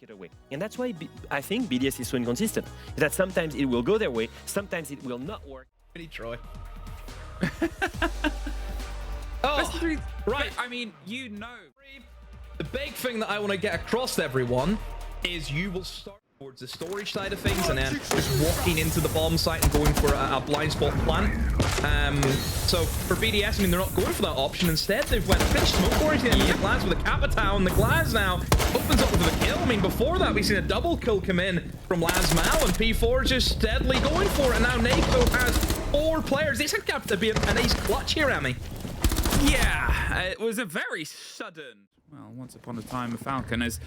take it away. And that's why I think BDS is so inconsistent. That sometimes it will go their way, sometimes it will not work. Really, Troy. Oh, right. I mean, you know. The big thing that I want to get across to everyone is you will start towards the storage side of things and then just walking into the bomb site and going for a blind spot plant. So for BDS, I mean, they're not going for that option. Instead, they've went finished smoke oriented the Glaz with a Capitao, and the Glaz now opens up with a kill. I mean, before that, we've seen a double kill come in from Lazmal, and P4 just steadily going for it. And now MACKO has 4 players. This has got to be an ace clutch here, Emi. Yeah, it was a very sudden. Well, once upon a time, a Falcon is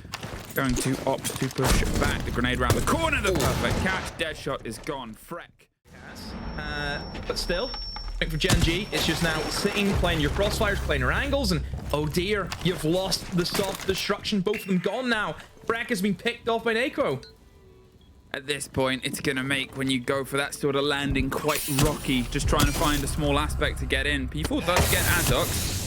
going to opt to push back. The grenade around the corner, the perfect catch. Deadshot is gone. Freck. But still, I think for Gen.G, it's just now sitting, playing your crossfires, playing your angles, and oh dear, you've lost the soft destruction. Both of them gone now. Freck has been picked off by MACKO. At this point, it's going to make, when you go for that sort of landing, quite rocky. Just trying to find a small aspect to get in. P4 does get Azox.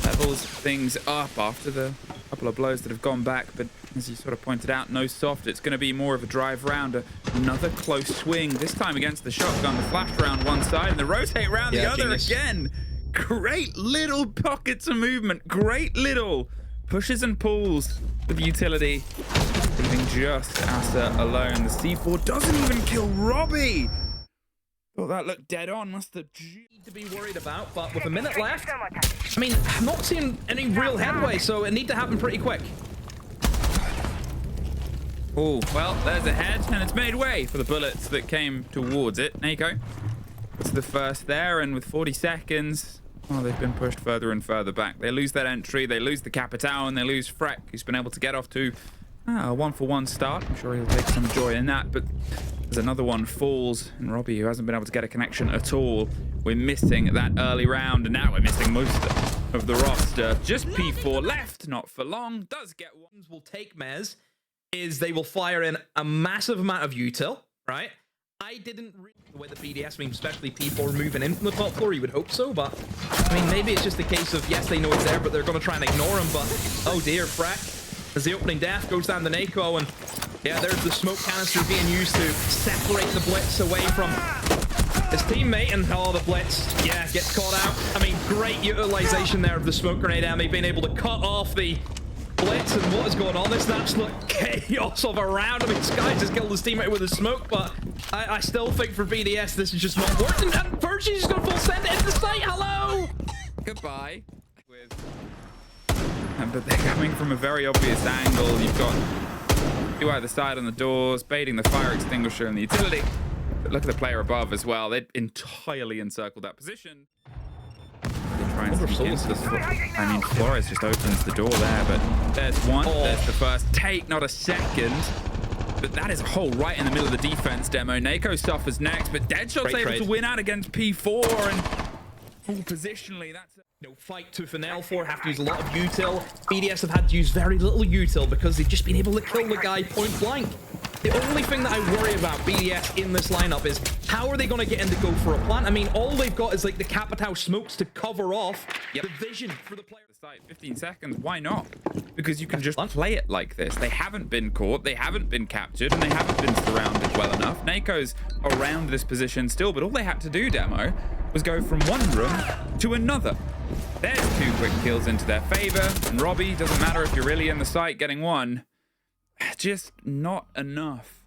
Levels things up after the couple of blows that have gone back. But as you sort of pointed out, no soft. It's going to be more of a drive round. Another close swing. This time against the shotgun. The flash round one side and the rotate round the other again. Great little pockets of movement. Great little pushes and pulls with utility. Leaving just Asa alone. The C4 doesn't even kill Robbie. Thought that looked dead on. Must have To be worried about, but with a minute left, I mean, I'm not seeing any real headway, so it need to happen pretty quick. Oh, well, there's a head, and it's made way for the bullets that came towards it. MACKO. It's the first there, and with 40 seconds, oh, they've been pushed further and further back. They lose that entry, they lose the Capitao, and they lose Freck, who's been able to get off to a 1-for-1 start. I'm sure he'll take some joy in that, but as another one falls, and Robbie, who hasn't been able to get a connection at all, we're missing that early round, and now we're missing most of the roster. Just P4 left, not for long. Does get ones will take Mez is they will fire in a massive amount of util, right? I didn't read the way the BDS, I mean, especially P4 moving in from the top floor, you would hope so, but I mean, maybe it's just a case of, yes, they know it's there, but they're going to try and ignore him, but oh dear, Freck. As the opening death goes down to MACKO, and yeah, there's the smoke canister being used to separate the Blitz away from his teammate, and oh, the Blitz, yeah, gets caught out. I mean, great utilization there of the smoke grenade, Emmy, being able to cut off the Blitz, and what is going on? This is absolute chaos of a round. I mean, Sky just killed his teammate with a smoke, but I still think for BDS, this is just not working. And Percy's just going to full send it into the site. Hello! Goodbye. But they're coming from a very obvious angle. You've got 2 either side on the doors, baiting the fire extinguisher and the utility. But look at the player above as well. They'd entirely encircled that position. They try and sneak into the foot. I mean, Flores just opens the door there, but there's one. There's the first take, not a second. But that is a hole right in the middle of the defense demo. MACKO suffers next, but Deadshot's able to win out against P4, and positionally, that's no fight to Fnatic for. Have to use a lot of util. BDS have had to use very little util because they've just been able to kill the guy point blank. The only thing that I worry about BDS in this lineup is how are they going to get in to go for a plant? I mean, all they've got is like the Capitao smokes to cover off the vision for the player. 15 seconds, why not? Because you can just play it like this. They haven't been caught, they haven't been captured, and they haven't been surrounded well enough. MACKO's around this position still, but all they had to do, Demo, was go from one room to another. There's 2 quick kills into their favor, and Robbie, doesn't matter if you're really in the site getting one, just not enough.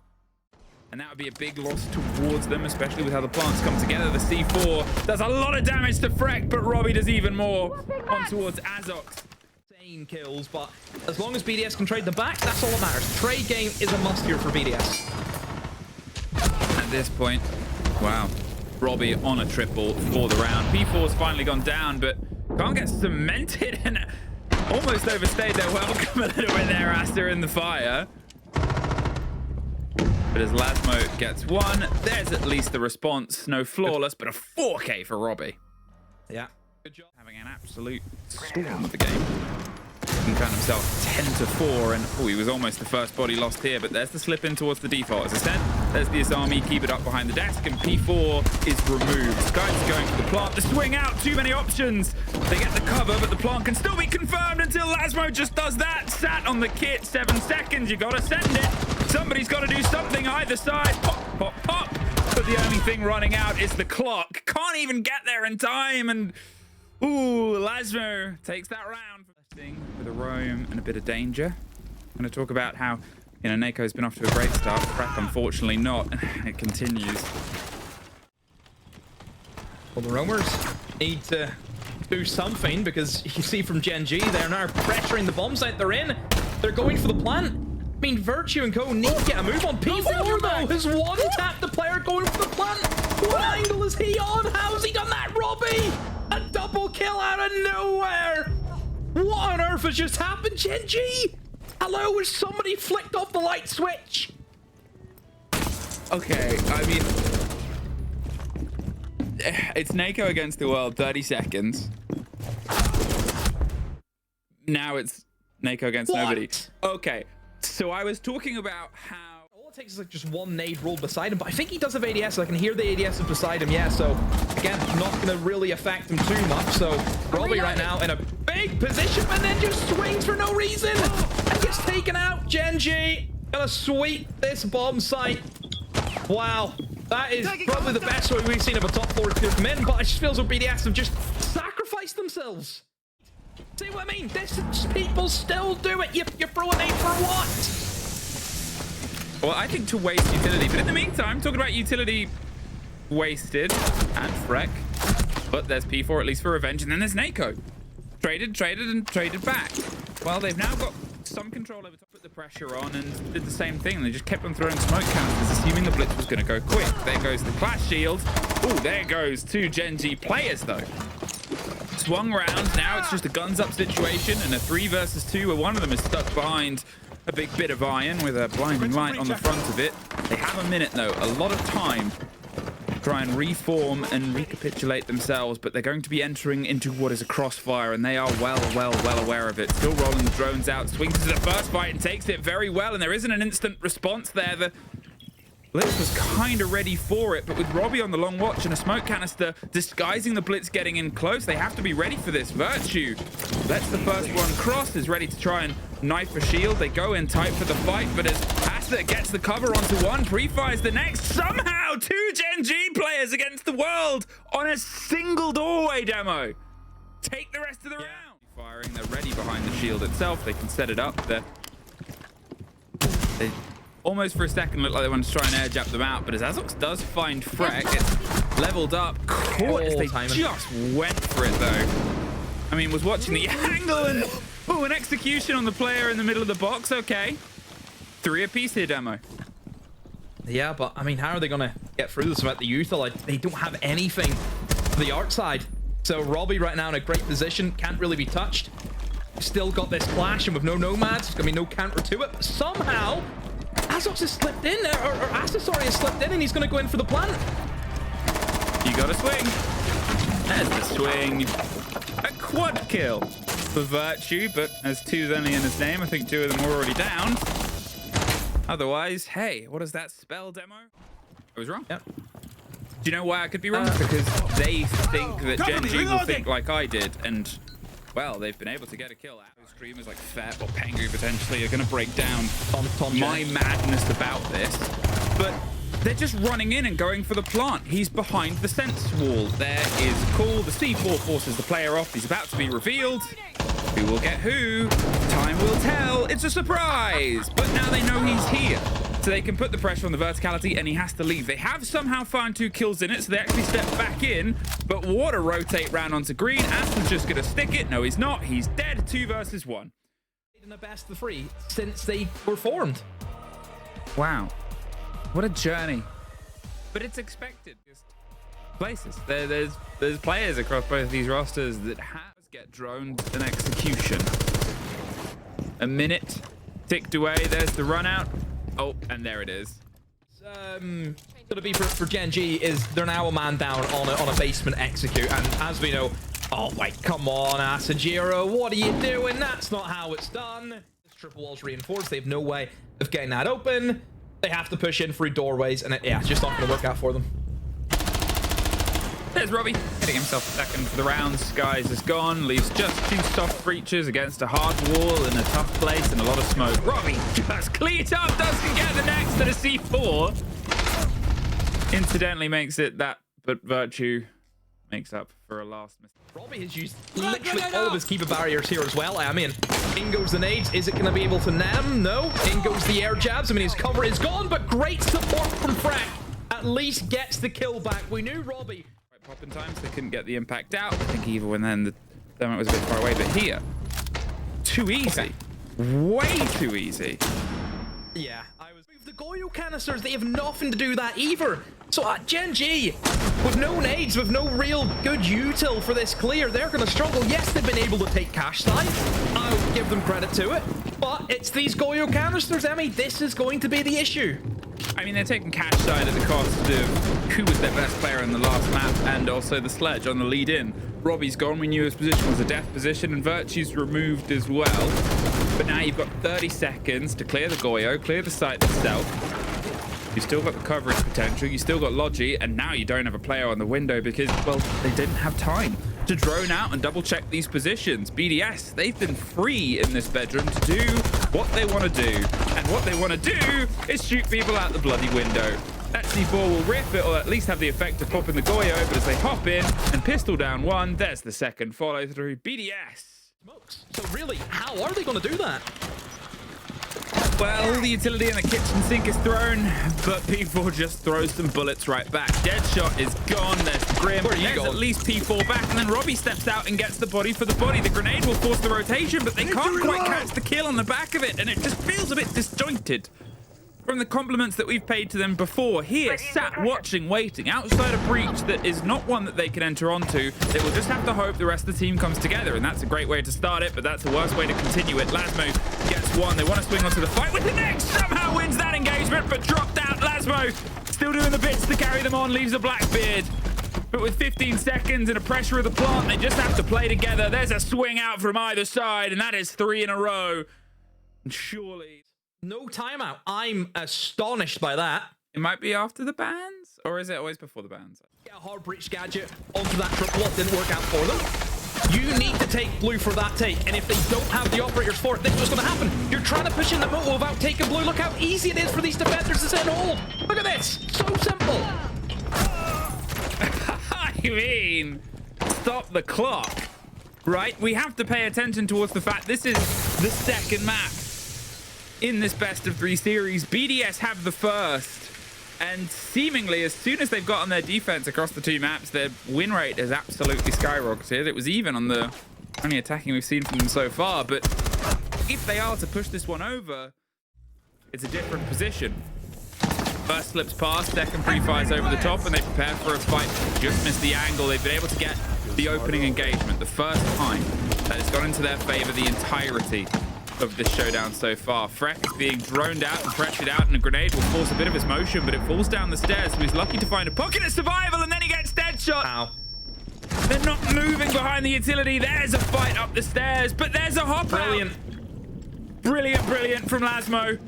And that would be a big loss towards them, especially with how the plants come together. The C4 does a lot of damage to Freck, but Robbie does even more on towards Azox. Insane kills, but as long as BDS can trade the back, that's all that matters. Trade game is a must here for BDS. At this point, wow. Robbie on a triple for the round. P4's finally gone down, but can't get cemented and almost overstayed their welcome a little bit there, Asta in the fire. But as Lasmo gets one, there's at least the response. No flawless, but a 4K for Robbie. Yeah. Good job. Having an absolute storm of the game. can count himself 10-4, and he was almost the first body lost here, but there's the slip in towards the default. As I said, there's the Asami, keep it up behind the desk, and P4 is removed. Sky's going for the plant. The swing out, too many options. They get the cover, but the plant can still be confirmed until Lasmo just does that. Sat on the kit, 7 seconds. You gotta send it. Somebody's got to do something either side. Pop, pop, pop. But the only thing running out is the clock. Can't even get there in time, and ooh, Lasmo takes that round. With a roam and a bit of danger. I'm going to talk about how, you know, NACO's been off to a great start. Prep, unfortunately, not. It continues. Well, the roamers need to do something, because you see from Gen.G, they're now pressuring the bomb site they're in. They're going for the plant. I mean, Virtue and Co need to get a move on. P4, though, has one-tapped the player going for the plant. What angle is he on? How's he done that, Robbie? A double kill out of nowhere. What on earth has just happened, Gen.G? Hello, has somebody flicked off the light switch? Okay, I mean, it's NACO against the world, 30 seconds. Now it's NACO against nobody. Okay, so I was talking about how all it takes is like just one nade roll beside him, but I think he does have ADS, so I can hear the ADS is beside him, yeah, so again, not going to really affect him too much. So Robbie right now in a big position, and then just swings for no reason and gets taken out. Gen.G gonna sweep this bomb site. Wow, that is probably the best way we've seen of a top 4 come in, but it just feels like BDS have just sacrificed themselves. See what I mean? This people still do it. You throw an 8 for what? Well, I think to waste utility, but in the meantime, talking about utility wasted and Freck, but there's P4 at least for revenge, and then there's NACO. Traded, and traded back. Well, they've now got some control over top, put the pressure on, and did the same thing. They just kept on throwing smoke counters, assuming the blitz was going to go quick. There goes the clash shield. Oh, there goes 2 Gen.G players, though. Swung round. Now it's just a guns up situation, and a 3 versus 2 where one of them is stuck behind a big bit of iron with a blinding light on the front of it. They have a minute, though. A lot of time to try and reform and recapitulate themselves, but they're going to be entering into what is a crossfire, and they are well aware of it. Still rolling the drones out. Swings to the first fight and takes it very well, and there isn't an instant response there. The Blitz was kind of ready for it, but with Robbie on the long watch and a smoke canister disguising the Blitz getting in close, they have to be ready for this. Virtue lets the first one cross, is ready to try and knife a shield. They go in tight for the fight, but as Asta gets the cover onto one, pre-fires the next. Somehow 2 Gen.G players against the world on a single doorway demo. Take the rest of the round. Firing, they're ready behind the shield itself. They can set it up. They almost for a second looked like they wanted to try and air jab them out, but as Azox does find Freck, it's leveled up. Caught as they just went for it, though. I mean, was watching the angle and an execution on the player in the middle of the box. Okay. 3 apiece here, Demo. Yeah, but I mean, how are they going to get through this without the youth? Like, they don't have anything for the art side. So Robbie right now in a great position, can't really be touched. Still got this clash, and with no nomads, there's going to be no counter to it. But somehow, Azox has slipped in, or Asta, sorry, has slipped in, and he's going to go in for the plant. You got a swing. There's the swing. A quad kill for Virtue, but as 2's only in his name, I think 2 of them were already down. Otherwise, hey, what does that spell, Demo? I was wrong. Yep. Do you know why I could be wrong? Because they think that Gen.G will think like I did, and, well, they've been able to get a kill out. Streamers like Fett or Pengu potentially are going to break down my madness about this, but they're just running in and going for the plant. He's behind the sense wall. There is Cool. The C4 forces the player off. He's about to be revealed. Who will get who? Time will tell. It's a surprise. But now they know he's here, so they can put the pressure on the verticality, and he has to leave. They have somehow found 2 kills in it, so they actually step back in. But water rotate round onto green. Aston's just going to stick it. No, he's not. He's dead. 2 versus 1. In the best of 3 since they were formed. Wow. What a journey. But it's expected. Just places. There's players across both of these rosters that get droned an execution. A minute ticked away. There's the run out. Oh, and there it is. Gonna be for Gen.G is they're now a man down on a basement execute, and as we know, Oh, wait, come on, Asajiro. What are you doing? That's not how it's done. This triple wall's reinforced. They have no way of getting that open. They have to push in through doorways, and yeah, it's just not going to work out for them. There's Robbie, getting himself second for the round. Skies is gone, leaves just 2 soft breaches against a hard wall in a tough place and a lot of smoke. Robbie just cleats up, doesn't get the next at a C4. Incidentally makes it that, but Virtue makes up for a last mistake. Robbie has used literally all of his keeper barriers here as well. I mean, in goes the nades. Is it going to be able to nam? No. In goes the air jabs. I mean, his cover is gone, but great support from Frack. At least gets the kill back. We knew Robbie. Popping times, they couldn't get the impact out. I think even then the thermite was a bit far away, but here, too easy. Way too easy. Yeah, with the Goyo canisters, they have nothing to do that either. So at Gen.G, with no nades, with no real good util for this clear, they're going to struggle. Yes, they've been able to take cash side. I'll give them credit to it. But it's these Goyo canisters, Emmy. This is going to be the issue. I mean, they're taking cash side at the cost of who was their best player in the last map and also the sledge on the lead in. Robbie's gone. We knew his position was a death position, and Virtue's removed as well. But now you've got 30 seconds to clear the Goyo, clear the site itself. You've still got the coverage potential. You still got Logi, and now you don't have a player on the window because, well, they didn't have time to drone out and double check these positions. BDS, they've been free in this bedroom to do what they want to do. And what they want to do is shoot people out the bloody window. That C4 will rip, it'll at least have the effect of popping the Goyo, but as they hop in and pistol down one, there's the second follow through. BDS. So really, how are they going to do that? Well, the utility in the kitchen sink is thrown, but P4 just throws some bullets right back. Deadshot is gone. There's Grim. There's at least P4 back, and then Robbie steps out and gets the body for the body. The grenade will force the rotation, but they can't quite catch the kill on the back of it, and it just feels a bit disjointed. From the compliments that we've paid to them before, here, sat, watching, waiting, outside a breach that is not one that they can enter onto. They will just have to hope the rest of the team comes together, and that's a great way to start it, but that's the worst way to continue it. Lasmo gets one. They want to swing onto the fight with the next. Somehow wins that engagement, but dropped out. Lasmo still doing the bits to carry them on, leaves a Blackbeard. But with 15 seconds and a pressure of the plant, they just have to play together. There's a swing out from either side, and that is 3 in a row. And surely... no timeout. I'm astonished by that. It might be after the bans, or is it always before the bans? Get a hard breach gadget onto that triple. Didn't work out for them. You need to take blue for that take, and if they don't have the operators for it, this is what's going to happen. You're trying to push in the moto without taking blue. Look how easy it is for these defenders to send hold. Look at this. So simple. I mean, stop the clock, right? We have to pay attention towards the fact this is the second map in this best of 3 series. BDS have the first, and seemingly as soon as they've got on their defense across the 2 maps, their win rate has absolutely skyrocketed. It was even on the only attacking we've seen from them so far, but if they are to push this one over, it's a different position. First slips past, second pre-fires over the top, and they prepare for a fight. Just missed the angle. They've been able to get the opening engagement, the first time that has gone into their favor the entirety of this showdown so far. Freck is being droned out and pressured out, and a grenade will force a bit of his motion, but it falls down the stairs, so he's lucky to find a pocket of survival, and then he gets Deadshot. Ow. They're not moving behind the utility. There's a fight up the stairs, but there's a hop Brilliant. out. Brilliant from Lasmo.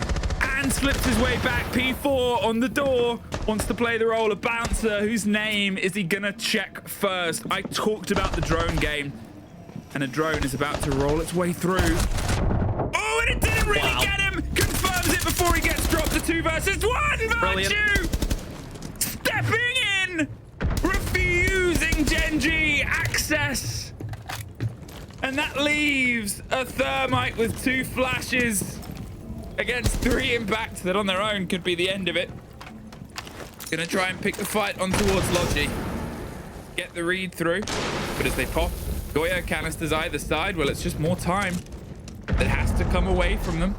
And slips his way back. P4 on the door. Wants to play the role of bouncer. Whose name is he gonna check first? I talked about the drone game, and a drone is about to roll its way through. Oh, and it didn't really get him! Confirms it before he gets dropped to 2 versus 1! Virtue! Stepping in! Refusing Gen.G access! And that leaves a Thermite with 2 flashes against 3 impacts that on their own could be the end of it. Gonna try and pick the fight on towards Logi. Get the read through. But as they pop Goyo canisters either side, well, it's just more time that has to come away from them.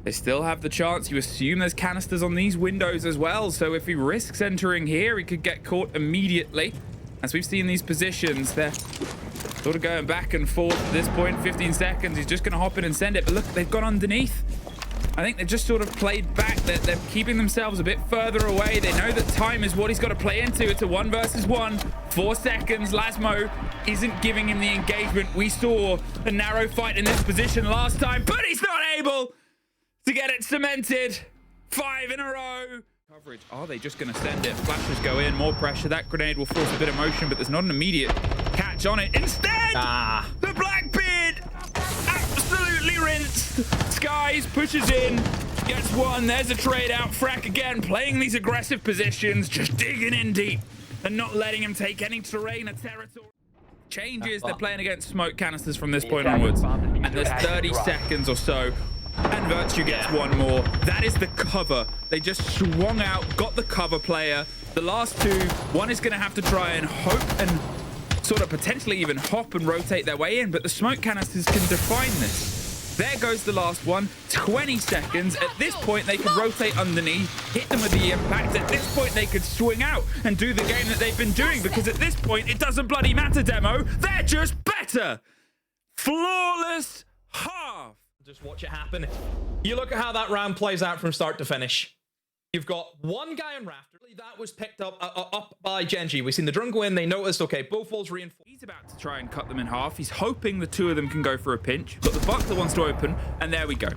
They still have the chance. You assume there's canisters on these windows as well, so if he risks entering here, he could get caught immediately. As we've seen these positions, they're sort of going back and forth at this point. 15 seconds, he's just going to hop in and send it, but look, they've gone underneath. I think they've just sort of played back. They're keeping themselves a bit further away. They know that time is what he's got to play into. It's a 1 versus 1. 4 seconds. Lasmo isn't giving him the engagement. We saw a narrow fight in this position last time, but he's not able to get it cemented. 5 in a row. Coverage. Are they just going to send it? Flashes go in, more pressure. That grenade will force a bit of motion, but there's not an immediate catch on it. Instead, the Blackbeard absolutely rinsed. Skies pushes in, gets one. There's a trade out. Frack again playing these aggressive positions, just digging in deep and not letting him take any terrain or territory. Changes. They're playing against smoke canisters from this point onwards. And there's 30 seconds or so. And Virtue gets one more. That is the cover. They just swung out, got the cover player. The last two, one is going to have to try and hope and sort of potentially even hop and rotate their way in, but the smoke canisters can define this. There goes the last one. 20 seconds. At this point, they could rotate underneath, hit them with the impact. At this point, they could swing out and do the game that they've been doing, because at this point, it doesn't bloody matter, Demo. They're just better. Flawless half. Just watch it happen. You look at how that round plays out from start to finish. You've got one guy on Rafter. That was picked up by Gen.G. We've seen the drone go in. They noticed, okay, both walls reinforced. He's about to try and cut them in half. He's hoping the two of them can go for a pinch. But the Buck that wants to open, and there we go.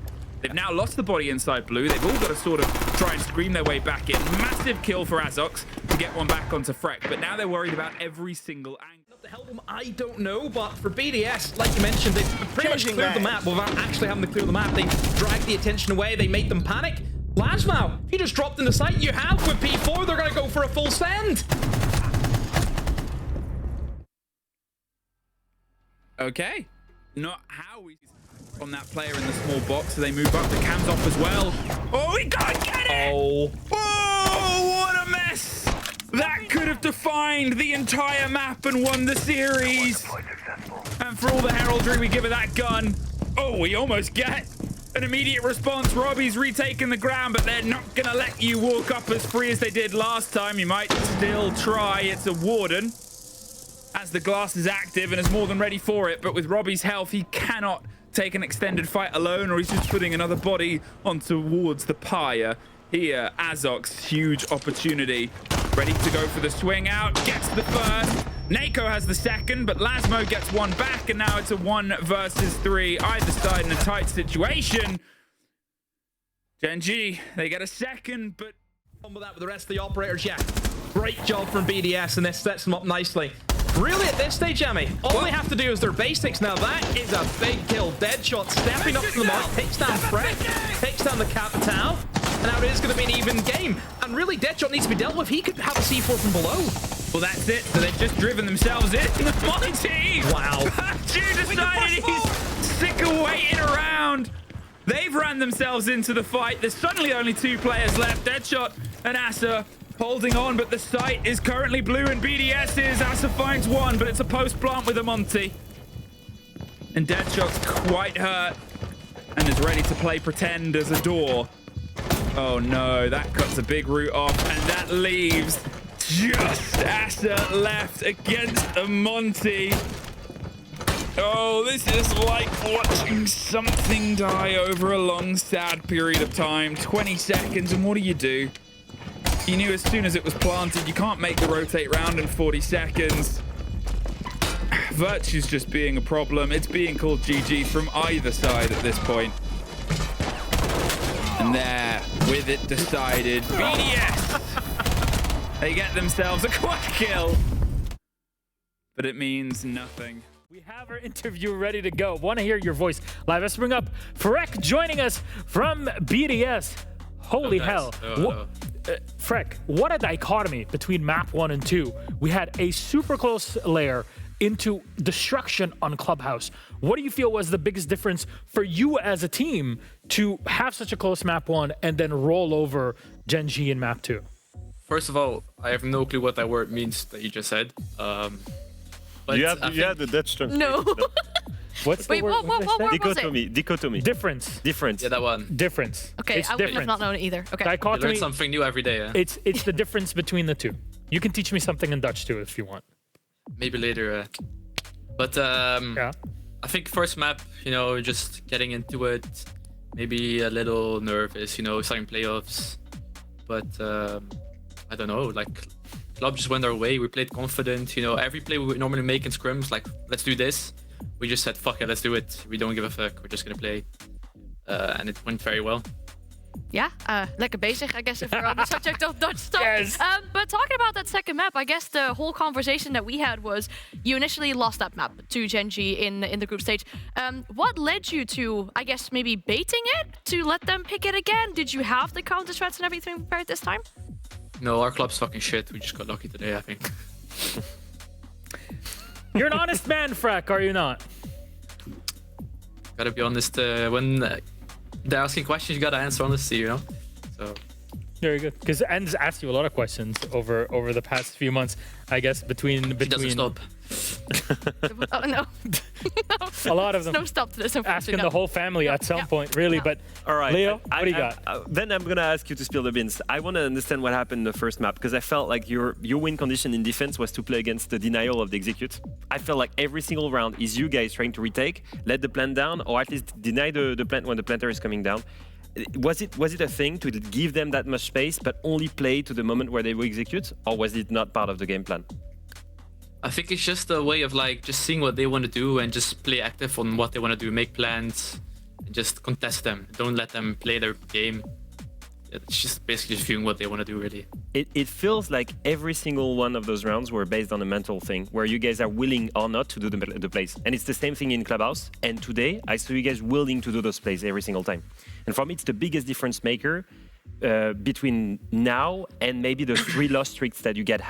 They've now lost the body inside blue. They've all got to sort of try and scream their way back in. Massive kill for Azox to get one back onto Freck. But now they're worried about every single angle. To help them, I don't know, but for BDS, like you mentioned, they pretty much cleared the map without actually having to clear the map. They dragged the attention away. They made them panic. Lasmo, he just dropped in the site. You have with P4. They're going to go for a full send. Okay. Not how we on that player in the small box, so they move up. The cam's off as well. Oh, we gotta get it! Oh, what a mess! That could have defined the entire map and won the series. And for all the heraldry we give it that gun, oh, we almost get an immediate response. Robbie's retaken the ground, but they're not gonna let you walk up as free as they did last time. You might still try. It's a Warden, as the glass is active and is more than ready for it. But with Robbie's health, he cannot take an extended fight alone, or he's just putting another body on towards the pyre. Here, Azox, huge opportunity. Ready to go for the swing out, gets the first. MACKO has the second, but Lasmo gets one back, and now it's a 1 versus 3. Either side in a tight situation. Gen.G, they get a second, but on with that with the rest of the operators, yeah. Great job from BDS, and this sets them up nicely. Really, at this stage, Emmy, all they have to do is their basics. Now, that is a big kill. Deadshot stepping up to the mark, takes down Freck, takes down the Capital, and now it is going to be an even game. And really, Deadshot needs to be dealt with. He could have a C4 from below. Well, that's it. So they've just driven themselves in. Monty! Wow. Stu decided he's sick of waiting around. They've ran themselves into the fight. There's suddenly only 2 players left. Deadshot and Asa holding on, but the site is currently blue and BDS is. Asa finds one, but it's a post plant with a Monty. And Deadshot's quite hurt and is ready to play pretend as a door. Oh no, that cuts a big route off, and that leaves just Asa left against a Monty. Oh, this is like watching something die over a long, sad period of time. 20 seconds, and what do? You knew as soon as it was planted, you can't make the rotate round in 40 seconds. Virtue's just being a problem. It's being called GG from either side at this point. And there, with it decided, BDS! They get themselves a quad kill. But it means nothing. We have our interview ready to go. Want to hear your voice live. Let's bring up Freck joining us from BDS. Holy hell. Freck, what a dichotomy between map 1 and 2. We had a super close layer into destruction on Clubhouse. What do you feel was the biggest difference for you as a team to have such a close map 1 and then roll over Gen.G in map 2? First of all, I have no clue what that word means that you just said. But you had the Dutch translation. No. What's Wait, the word? what was it? Dichotomy. Difference. Difference. Yeah, that one. Difference. Okay, it's I would have difference. not known it either. Okay. You Dichotomy. learn something new every day. Yeah? It's the difference between the two. You can teach me something in Dutch too if you want. Maybe later. But Yeah. I think first map, you know, just getting into it, maybe a little nervous, you know, starting playoffs. But I don't know, like Club just went our way. We played confident. You know, every play we would normally make in scrims, like, let's do this. We just said, fuck it, let's do it. We don't give a fuck. We're just gonna play. And it went very well. Yeah, lekker bezig, I guess, if we're on the subject of Dutch stuff. Yes. But talking about that second map, I guess the whole conversation that we had was you initially lost that map to Gen.G in the group stage. What led you to, I guess, maybe baiting it to let them pick it again? Did you have the counter strats and everything prepared this time? No, our club's fucking shit. We just got lucky today, I think. You're an honest man, Frek, are you not? Gotta be honest, when they're asking questions, you gotta answer honestly, you know? So. Very good. Because En's asked you a lot of questions over the past few months, I guess, between... He doesn't stop. Oh, no. No. A lot of them. No stop to this, unfortunately. Asking the whole family at some point, really. But All right, Leo, what do you got? Then I'm gonna ask you to spill the beans. I want to understand what happened in the first map because I felt like your win condition in defense was to play against the denial of the execute. I felt like every single round is you guys trying to retake, let the plant down, or at least deny the plant when the planter is coming down. Was it a thing to give them that much space, but only play to the moment where they will execute, or was it not part of the game plan? I think it's just a way of like just seeing what they want to do and just play active on what they want to do, make plans, and just contest them. Don't let them play their game. It's just basically just viewing what they want to do, really. It feels like every single one of those rounds were based on a mental thing, where you guys are willing or not to do the plays. And it's the same thing in Clubhouse. And today, I saw you guys willing to do those plays every single time. And for me, it's the biggest difference maker between now and maybe the 3 loss streaks that you guys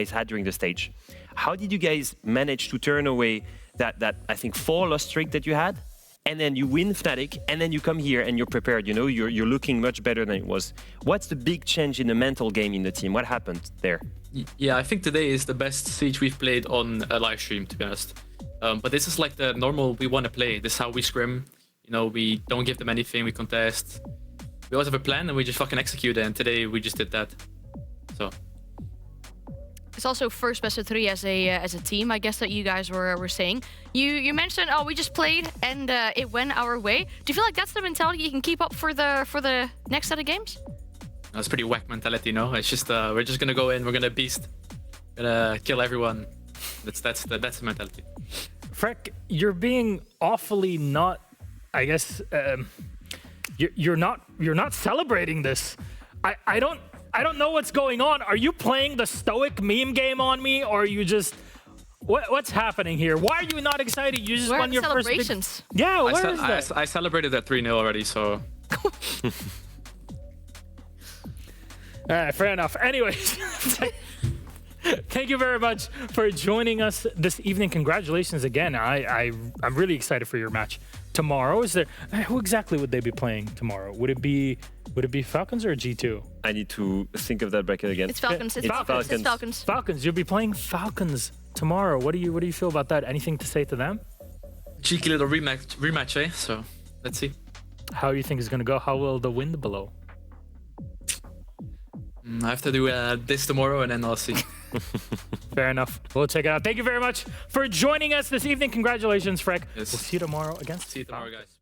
had during the stage. How did you guys manage to turn away that I think 4 loss streak that you had? And then you win Fnatic, and then you come here and you're prepared. You know, you're looking much better than it was. What's the big change in the mental game in the team? What happened there? Yeah, I think today is the best Siege we've played on a live stream, to be honest. But this is like the normal we want to play. This is how we scrim. You know, we don't give them anything, we contest. We always have a plan and we just fucking execute it. And today we just did that. So. It's also first best of 3 as a team, I guess, that you guys were saying. You mentioned, oh, we just played and it went our way. Do you feel like that's the mentality you can keep up for the next set of games? That's pretty whack mentality, you know. It's just we're just gonna go in, we're gonna beast, gonna kill everyone. That's the mentality. Frek, you're being awfully not, I guess, you're not celebrating this. I don't know what's going on. Are you playing the stoic meme game on me, or are you just... What's happening here? Why are you not excited? You just won your first big... celebrations? Yeah, where is that? I celebrated that 3-0 already, so... All right, fair enough. Anyways, thank you very much for joining us this evening. Congratulations again. I'm really excited for your match tomorrow. Is there... Who exactly would they be playing tomorrow? Would it be Falcons or G2? I need to think of that bracket again. It's Falcons. It's Falcons. It's Falcons. Falcons. You'll be playing Falcons tomorrow. What do you feel about that? Anything to say to them? Cheeky little rematch, eh? So let's see. How do you think it's gonna go? How will the wind blow? I have to do this tomorrow and then I'll see. Fair enough. We'll check it out. Thank you very much for joining us this evening. Congratulations, Frek. Yes. We'll see you tomorrow against. See you tomorrow, guys.